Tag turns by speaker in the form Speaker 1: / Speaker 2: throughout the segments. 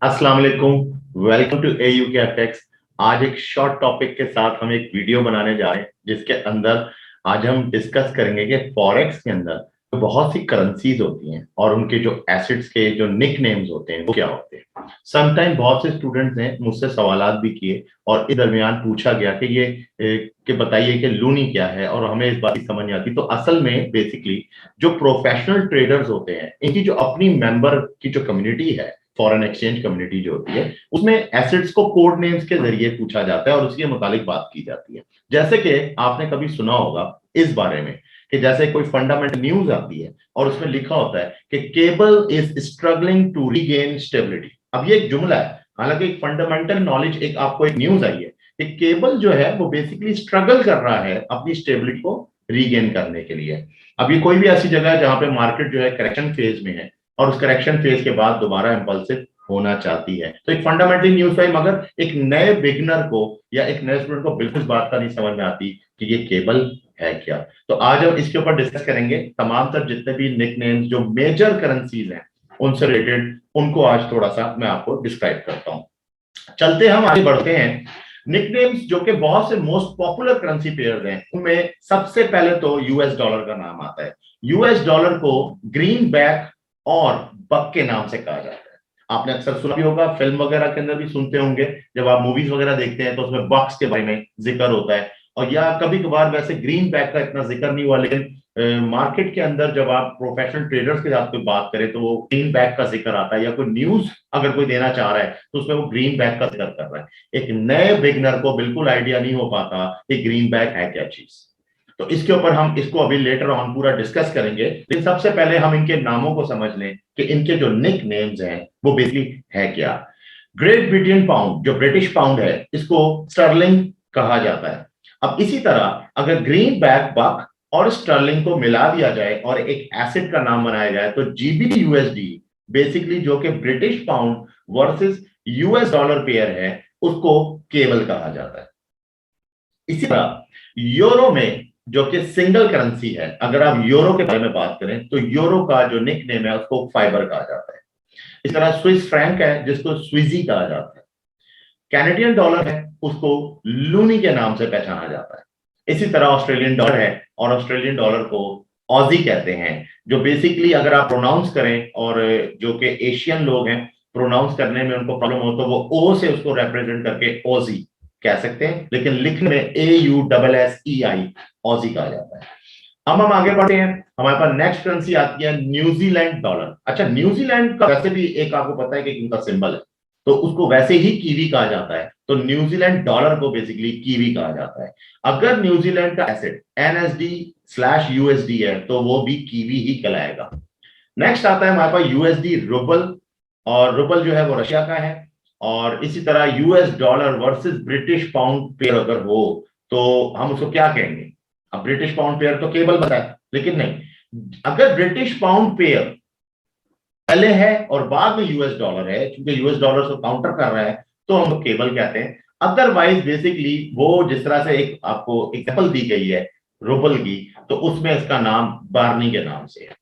Speaker 1: अस्सलाम वालेकुम। Welcome to AU के अटेक्स। आज एक शॉर्ट टॉपिक के साथ हम एक वीडियो बनाने जा रहे हैं जिसके अंदर आज हम डिस्कस करेंगे कि फॉरेक्स के अंदर तो बहुत सी करेंसीज होती हैं और उनके जो एसेट्स के जो निक नेम्स होते हैं वो क्या होते हैं। समटाइम बहुत से स्टूडेंट्स ने मुझसे सवालात भी किए और इस दरमियान पूछा गया कि ये कि बताइए कि लूनी क्या है, और हमें इस बात की समझ नहीं आती। तो असल में बेसिकली जो प्रोफेशनल ट्रेडर्स होते हैं इनकी जो अपनी मेंबर की जो कम्युनिटी है, फॉरेन एक्सचेंज कम्युनिटी जो होती है, उसमें एसेट्स को कोड नेम्स के जरिए पूछा जाता है और उसके मुतालिक बात की जाती है। जैसे कि आपने कभी सुना होगा इस बारे में कि जैसे कोई फंडामेंटल न्यूज आती है और उसमें लिखा होता है कि cable is struggling to regain stability. अब ये एक जुमला है, हालांकि एक फंडामेंटल नॉलेज, एक आपको एक न्यूज आई है कि केबल जो है वो बेसिकली स्ट्रगल कर रहा है अपनी स्टेबिलिटी को रीगेन करने के लिए। अब ये कोई भी ऐसी जगह है जहां पे मार्केट जो है करेक्शन फेज में है और उस करेक्शन फेज के बाद दोबारा इंपल्सिव होना चाहती है। तो एक फंडामेंटल न्यूज है, मगर एक नए बिगनर को या एक नए स्टूडेंट को बिल्कुल इस बात का नहीं समझ में आती कि ये केबल है क्या। तो आज हम इसके ऊपर डिस्कस करेंगे तमाम तर जितने भी निक नेम्स जो मेजर करेंसीज हैं उनसे रिलेटेड, उनको आज थोड़ा सा मैं आपको डिस्क्राइब करता हूं। चलते हम आगे बढ़ते हैं। निकनेम्स जो कि बहुत से मोस्ट पॉपुलर करेंसी पेयर्स हैं उनमें सबसे पहले तो यूएस डॉलर का नाम आता है। यूएस डॉलर को ग्रीन बैक और बक के नाम से कहा जाता है। आपने अक्सर सुना भी होगा, फिल्म वगैरह के अंदर भी सुनते होंगे, जब आप मूवीज वगैरह देखते हैं तो उसमें बक्स के बारे में जिक्र होता है। और या कभी कभार वैसे ग्रीन बैक का इतना जिक्र नहीं हुआ, लेकिन मार्केट के अंदर जब आप प्रोफेशनल ट्रेडर्स के साथ कोई बात करें तो वो ग्रीन बैक का जिक्र आता है, या कोई न्यूज अगर कोई देना चाह रहा है तो उसमें वो ग्रीन बैक का जिक्र कर रहा है। एक नए बिगनर को बिल्कुल आइडिया नहीं हो पाता कि ग्रीन बैक है क्या चीज। तो इसके ऊपर हम इसको अभी लेटर ऑन पूरा डिस्कस करेंगे, लेकिन सबसे पहले हम इनके नामों को समझ लें कि इनके जो निक नेम्स हैं वो बेसिकली है क्या। ग्रेट ब्रिटेन पाउंड, जो ब्रिटिश पाउंड है, इसको स्टर्लिंग कहा जाता है। अब इसी तरह अगर ग्रीन बैक बक और स्टर्लिंग को मिला दिया जाए और एक एसिड का नाम बनाया जाए तो जीबी यूएसडी, बेसिकली जो कि British pound versus US dollar pair है, उसको केबल कहा जाता है। इसी तरह यूरो में जो कि सिंगल करेंसी है, अगर आप यूरो के बारे में बात करें तो यूरो का जो निक नेम है उसको फाइबर कहा जाता है। इस तरह स्विस फ्रैंक है जिसको स्विजी कहा जाता है। कैनेडियन डॉलर है उसको लूनी के नाम से पहचाना जाता है। इसी तरह ऑस्ट्रेलियन डॉलर है और ऑस्ट्रेलियन डॉलर को ऑजी कहते हैं, जो बेसिकली अगर आप प्रोनाउंस करें, और जो कि एशियन लोग हैं प्रोनाउंस करने में उनको प्रॉब्लम हो तो वो ओ से उसको रिप्रेजेंट करके ओजी कह सकते हैं, लेकिन लिखने में AUSSEI ऑजी कहा जाता है। अब हम आगे बढ़ते हैं, हमारे पास नेक्स्ट करेंसी आती है न्यूजीलैंड डॉलर। अच्छा, न्यूजीलैंड का वैसे भी एक आपको पता है कि उनका सिंबल है, तो उसको वैसे ही कीवी कहा जाता है। तो न्यूजीलैंड डॉलर को बेसिकली कीवी कहा जाता है। अगर न्यूजीलैंड का एसेट NSD/USD है तो वो भी कीवी ही कहलाएगा। नेक्स्ट आता है हमारे पास यूएसडी रुबल, और रुबल जो है वो रशिया का है। और इसी तरह US dollar versus British pound pair अगर हो तो हम उसको क्या कहेंगे। अब ब्रिटिश पाउंड पेयर तो केबल बताया, लेकिन नहीं, अगर ब्रिटिश पाउंड पेयर पहले है और बाद में यूएस डॉलर है, क्योंकि यूएस डॉलर को काउंटर कर रहा है, तो हम केबल कहते हैं। अदरवाइज बेसिकली वो जिस तरह से एक आपको एग्जांपल दी गई है रुबल की, तो उसमें इसका नाम बार्नी के नाम से है।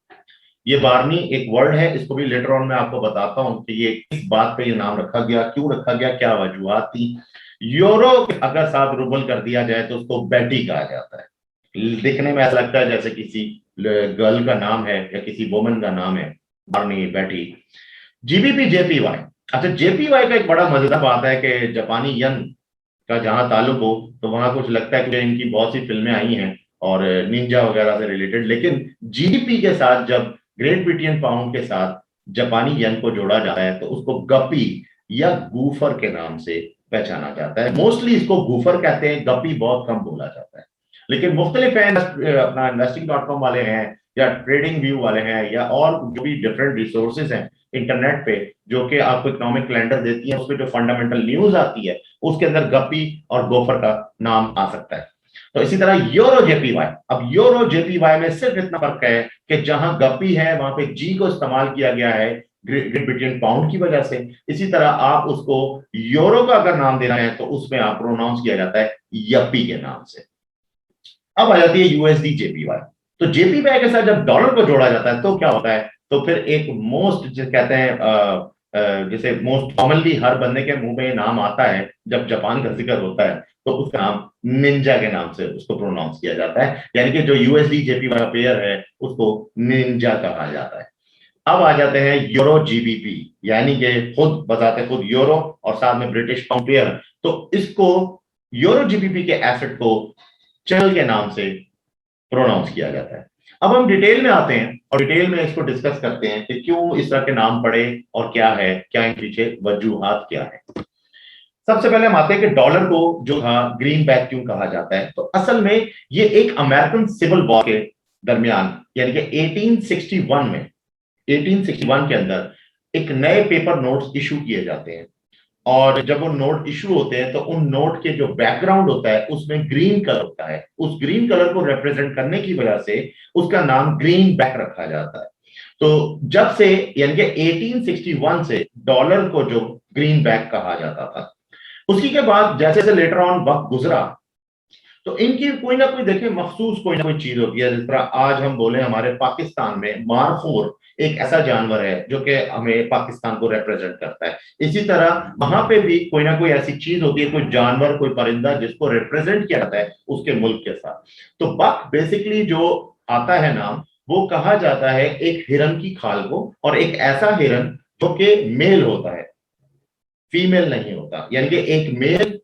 Speaker 1: ये बार्नी एक वर्ड है, इसको भी लेटर ऑन मैं आपको बताता हूं कि ये किस बात पे ये नाम रखा गया, क्यों रखा गया, क्या वजूहत थी। यूरो अगर साथ रूबल कर दिया जाए तो उसको बेटी कहा जाता है। दिखने में ऐसा लगता है जैसे किसी गर्ल का नाम है या किसी वुमन का नाम है, बार्नी, बेटी। जीबीपी जेपीवाई, अच्छा जेपीवाई का एक बड़ा मजेदार बात है कि जापानी यन का जहां ताल्लुक हो तो वहां कुछ लगता है कि इनकी बहुत सी फिल्में आई हैं और निंजा वगैरह से रिलेटेड, लेकिन जीडीपी के साथ जब ग्रेट ब्रिटेन पाउंड के साथ जापानी येन को जोड़ा जाता है तो उसको गपी या गूफर के नाम से पहचाना जाता है। मोस्टली इसको गूफर कहते हैं, गपी बहुत कम बोला जाता है। लेकिन मुख्तलिफ हैं, अपना investing.com वाले हैं या ट्रेडिंग व्यू वाले हैं या और जो भी डिफरेंट रिसोर्सेज हैं इंटरनेट पे जो कि आपको इकोनॉमिक कैलेंडर देती है, उसमें जो फंडामेंटल न्यूज आती है उसके अंदर गप्पी और गोफर का नाम आ सकता है। तो इसी तरह यूरो जेपीवाई, अब यूरो जेपीवाई में सिर्फ इतना फर्क है कि जहां गप्पी है वहां पे जी को इस्तेमाल किया गया है ग्रेट ब्रिटेन पाउंड की वजह से। इसी तरह आप उसको यूरो का अगर नाम देना है तो उसमें आप प्रोनाउंस किया जाता है यप्पी के नाम से। अब आ जाती है यूएसडी जेपीवाई। तो जेपीवाई के साथ जब डॉलर को जोड़ा जाता है तो क्या होता है, तो फिर एक मोस्ट जिसे कहते हैं जैसे मोस्ट कॉमनली हर बंदे के मुंह में ये नाम आता है जब जापान का जिक्र होता है, तो उसका नाम निंजा के नाम से उसको प्रोनाउंस किया जाता है, यानी कि जो यूएसडी जेपी वाला पेयर है उसको निंजा कहा जाता है। अब आ जाते हैं यूरो जीबीपी, यानी कि खुद बताते खुद यूरो और साथ में ब्रिटिश पाउंड पेयर, तो इसको यूरो जीबीपी के एसेट को चल के नाम से प्रोनाउंस किया जाता है। अब हम डिटेल में आते हैं और डिटेल में इसको डिस्कस करते हैं कि क्यों इस तरह के नाम पड़े और क्या है, क्या इन पीछे वजूहात क्या है। सबसे पहले हम आते हैं कि डॉलर को जो था ग्रीन बैक क्यों कहा जाता है। तो असल में ये एक अमेरिकन सिविल वॉर के दरमियान, यानी कि 1861 के अंदर एक नए पेपर नोट्स इशू किए जाते हैं, और जब वो नोट इशू होते हैं तो उन नोट के जो बैकग्राउंड होता है उसमें ग्रीन कलर होता है। उस ग्रीन कलर को रिप्रेजेंट करने की वजह से उसका नाम ग्रीन बैक रखा जाता है। तो जब से यानी कि 1861 से डॉलर को जो ग्रीन बैक कहा जाता था, उसी के बाद जैसे जैसे लेटर ऑन वक्त गुजरा तो इनकी कोई ना कोई देखिए मखसूस कोई ना कोई चीज होती है। जिस तरह आज हम बोले हमारे पाकिस्तान में मारखोर एक ऐसा जानवर है जो कि हमें पाकिस्तान को रिप्रेजेंट करता है, इसी तरह वहां पे भी कोई ना कोई ऐसी चीज होती है, कोई जानवर कोई परिंदा जिसको रिप्रेजेंट किया जाता है उसके मुल्क के साथ। तो बक बेसिकली जो आता है नाम, वो कहा जाता है एक हिरन की खाल को, और एक ऐसा हिरन जो कि मेल होता है, फीमेल नहीं होता, यानी कि एक मेल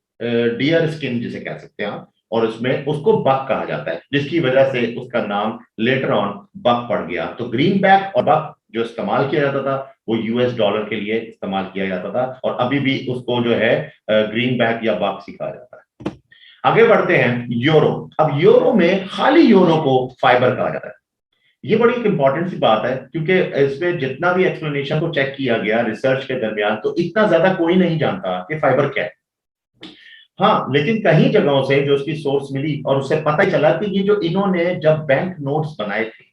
Speaker 1: डियर स्किन जिसे कह सकते हैं आप, और उसमें उसको बक कहा जाता है, जिसकी वजह से उसका नाम लेटर ऑन बक पड़ गया। तो ग्रीन बैक और बक जो इस्तेमाल किया जाता था वो यूएस डॉलर के लिए इस्तेमाल किया जाता था, और अभी भी उसको जो है ग्रीन बैक या बक सिखा जाता है। आगे बढ़ते हैं यूरो। अब यूरो में खाली यूरो को फाइबर कहा जाता है। ये बड़ी एक इंपॉर्टेंट सी बात है, क्योंकि इसमें जितना भी एक्सप्लेनेशन को चेक किया गया रिसर्च के दरमियान, तो इतना ज्यादा कोई नहीं जानता कि फाइबर क्या है। हाँ, लेकिन कई जगहों से जो उसकी सोर्स मिली और उससे पता ही चला कि ये जो इन्होंने जब बैंक नोट्स बनाए थे,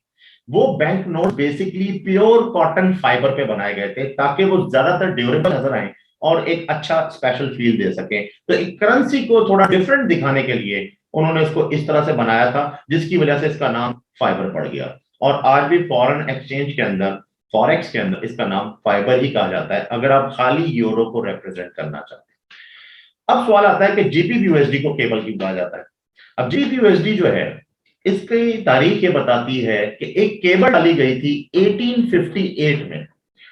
Speaker 1: वो bank note basically pure cotton fibre पे बनाए गए थे, ताकि वो ज्यादातर ड्यूरेबल नजर आए और एक अच्छा स्पेशल फील दे सके। तो एक करेंसी को थोड़ा डिफरेंट दिखाने के लिए उन्होंने इसको इस तरह से बनाया था, जिसकी वजह से इसका नाम फाइबर पड़ गया। और आज भी फॉरेन एक्सचेंज के अंदर, फॉरेक्स के अंदर इसका नाम फाइबर ही कहा जाता है, अगर आप खाली यूरो को रिप्रेजेंट करना चाहते हैं। अब सवाल आता है कि जीबीयूएसडी को केबल क्यों कहा जाता है। अब जीबीयूएसडी जो है, इसकी तारीख ये बताती है कि एक केबल डाली गई थी 1858 में,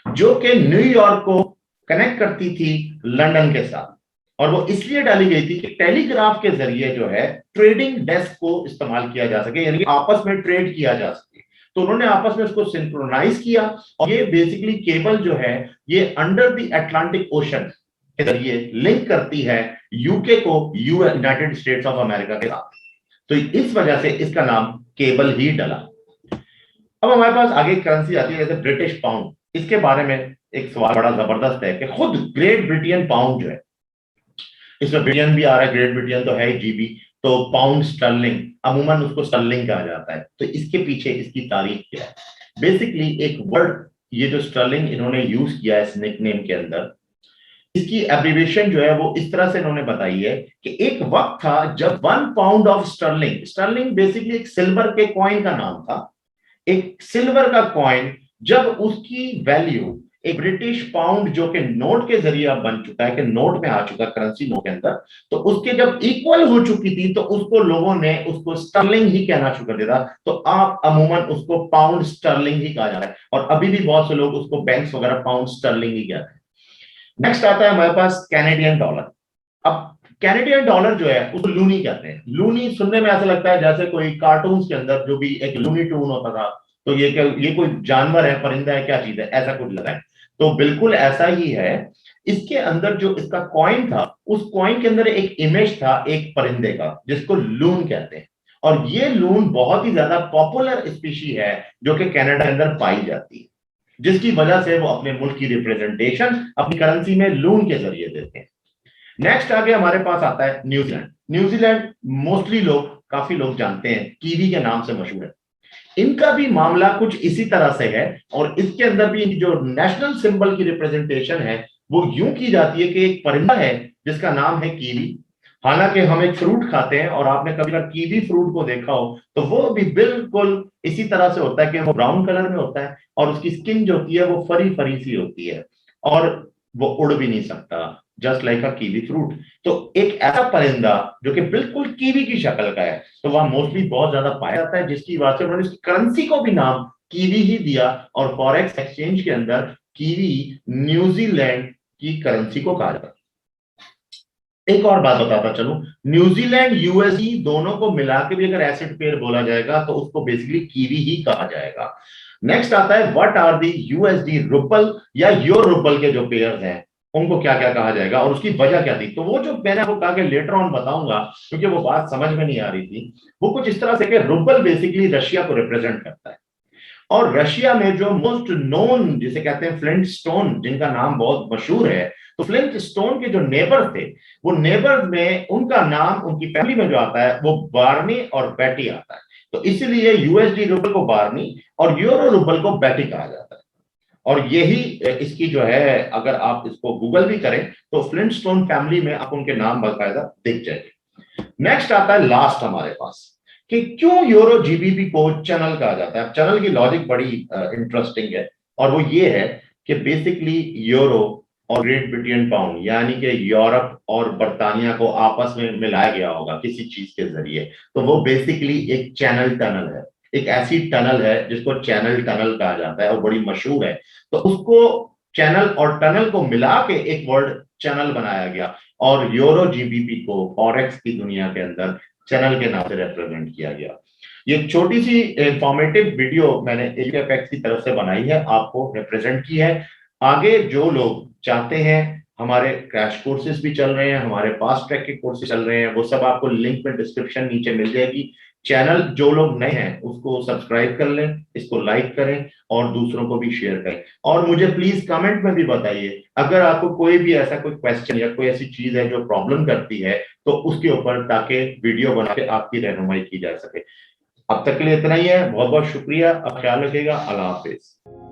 Speaker 1: जो कि न्यूयॉर्क को कनेक्ट करती थी लंदन के साथ, और वो इसलिए डाली गई थी कि टेलीग्राफ के जरिए जो है ट्रेडिंग डेस्क को इस्तेमाल किया जा सके, यानी कि आपस में ट्रेड किया जा सके। तो उन्होंने आपस में उसको सिंक्रोनाइज किया, और ये बेसिकली केबल जो है ये अंडर द अटलांटिक ओशन के जरिए लिंक करती है यूके को यूनाइटेड स्टेट्स ऑफ अमेरिका के साथ। तो इस वजह से इसका नाम केबल ही डला। अब हमारे पास आगे करेंसी आती है जैसे ब्रिटिश पाउंड। इसके बारे में एक सवाल बड़ा जबरदस्त है कि खुद ग्रेट ब्रिटेन पाउंड जो है, इसमें ब्रिटेन भी आ रहा है, ग्रेट ब्रिटेन तो है ही जीबी, तो पाउंड स्टर्लिंग, अमूमन उसको स्टर्लिंग कहा जाता है। तो इसके पीछे इसकी तारीख क्या है। बेसिकली एक वर्ड, ये जो स्टर्लिंग इन्होंने यूज किया है इस निकनेम के अंदर, इसकी एब्रिविएशन जो है वो इस तरह से इन्होंने बताई है कि एक वक्त था जब 1 pound of sterling, sterling basically एक सिल्वर के कॉइन का नाम था, एक सिल्वर का कॉइन जब उसकी वैल्यू एक ब्रिटिश पाउंड जो कि नोट के जरिए अब बन चुका है, कि नोट में आ चुका करेंसी नोट के अंदर, तो उसके जब इक्वल हो चुकी थी तो उसको लोगों ने उसको स्टर्लिंग ही कहना शुरू कर दिया। तो आप अमूमन उसको पाउंड स्टर्लिंग ही कहा जाता है, और अभी भी बहुत से लोग उसको बैंक्स वगैरह पाउंड स्टर्लिंग ही कहते हैं। नेक्स्ट आता है हमारे पास कैनेडियन डॉलर। अब कैनेडियन डॉलर जो है उसको लूनी कहते हैं। लूनी सुनने में ऐसा लगता है जैसे कोई कार्टून्स के अंदर जो भी एक लूनी टून होता था, तो ये कोई जानवर है, परिंदा है, क्या चीज है, ऐसा कुछ लगा है। तो बिल्कुल ऐसा ही है। इसके अंदर जो इसका कॉइन था, उस कॉइन के अंदर एक इमेज था एक परिंदे का, जिसको लून कहते हैं। और ये लून बहुत ही ज्यादा पॉपुलर स्पीशी है जो कि कनाडा के अंदर पाई जाती है, जिसकी वजह से वो अपने मुल्क की रिप्रेजेंटेशन अपनी करेंसी में लून के जरिए देते हैं। नेक्स्ट आगे हमारे पास आता है न्यूजीलैंड। न्यूजीलैंड मोस्टली लोग, काफी लोग जानते हैं, कीवी के नाम से मशहूर है। इनका भी मामला कुछ इसी तरह से है, और इसके अंदर भी जो नेशनल सिंबल की रिप्रेजेंटेशन है वो यूं की जाती है कि एक परिंदा है जिसका नाम है कीवी। हालांकि हम एक फ्रूट खाते हैं, और आपने कभी कीवी फ्रूट को देखा हो तो वो भी बिल्कुल इसी तरह से होता है कि वो ब्राउन कलर में होता है, और उसकी स्किन जो होती है वो फरी फरी सी होती है, और वो उड़ भी नहीं सकता, जस्ट लाइक अ कीवी फ्रूट। तो एक ऐसा परिंदा जो कि बिल्कुल कीवी की शक्ल का है, तो वह मोस्टली बहुत ज्यादा पाया जाता है, जिसकी वजह से उन्होंने उसकी करेंसी को भी नाम कीवी ही दिया। और फॉरेक्स एक्सचेंज के अंदर कीवी न्यूजीलैंड की करेंसी को कहा जाता है। एक और बात बताता चलूं, न्यूजीलैंड यूएसडी दोनों को मिला के भी अगर एसिड पेयर बोला जाएगा तो उसको बेसिकली कीवी ही कहा जाएगा। नेक्स्ट आता है what are the USD ruble या यूरो रुपल के जो पेयर्स हैं उनको क्या क्या कहा जाएगा और उसकी वजह क्या थी। तो वो जो मैंने आपको कहा कि लेटर ऑन बताऊंगा क्योंकि वो बात समझ में नहीं आ रही थी, वो कुछ इस तरह से कि रुपल बेसिकली रशिया को रिप्रेजेंट करता है। और रशिया में जो मोस्ट नोन जिसे कहते हैं फ्लिंट स्टोन, जिनका नाम बहुत मशहूर है, तो फ्लिंट स्टोन के जो नेबर थे, वो नेबर में उनका नाम उनकी फैमिली में जो आता है वो बार्नी और बैटी आता है। तो इसलिए यूएसडी रूबल को बार्नी और यूरो रूबल को बैटी कहा जाता है। और यही इसकी जो है, अगर आप इसको गूगल भी करें तो फ्लिंट स्टोन फैमिली में आप उनके नाम बाकायदा दिख जाएंगे। नेक्स्ट आता है लास्ट हमारे पास कि क्यों यूरो जीबीपी को चैनल कहा जाता है। चैनल की लॉजिक बड़ी इंटरेस्टिंग है और वो ये है कि बेसिकली यूरो और ग्रेट ब्रिटेन पाउंड यानी कि यूरोप और बर्तानिया को आपस में मिलाया गया होगा किसी चीज के जरिए, तो वो बेसिकली एक चैनल टनल है। एक ऐसी टनल है जिसको चैनल टनल कहा जाता है और बड़ी मशहूर है। तो उसको चैनल और टनल को मिला के एक वर्ड चैनल बनाया गया और यूरो जीबीपी को फॉरेक्स की दुनिया के अंदर चैनल के नाम से रिप्रेजेंट किया गया। ये छोटी सी इंफॉर्मेटिव वीडियो मैंने एफएक्स की तरफ से बनाई है, आपको रिप्रेजेंट की है। आगे जो लोग चाहते हैं, हमारे क्रैश कोर्सेज भी चल रहे हैं, हमारे फास्ट ट्रैक के कोर्सेज चल रहे हैं, वो सब आपको लिंक में डिस्क्रिप्शन नीचे मिल जाएगी। चैनल जो लोग नए हैं उसको सब्सक्राइब कर लें, इसको लाइक करें और दूसरों को भी शेयर करें। और मुझे प्लीज कमेंट में भी बताइए अगर आपको कोई भी ऐसा कोई क्वेश्चन या कोई ऐसी चीज है जो प्रॉब्लम करती है तो उसके ऊपर, ताकि वीडियो बना के आपकी रहनुमाई की जा सके। अब तक के लिए इतना ही है, बहुत बहुत शुक्रिया, अब ख्याल रखिएगा, अल्लाह हाफिज।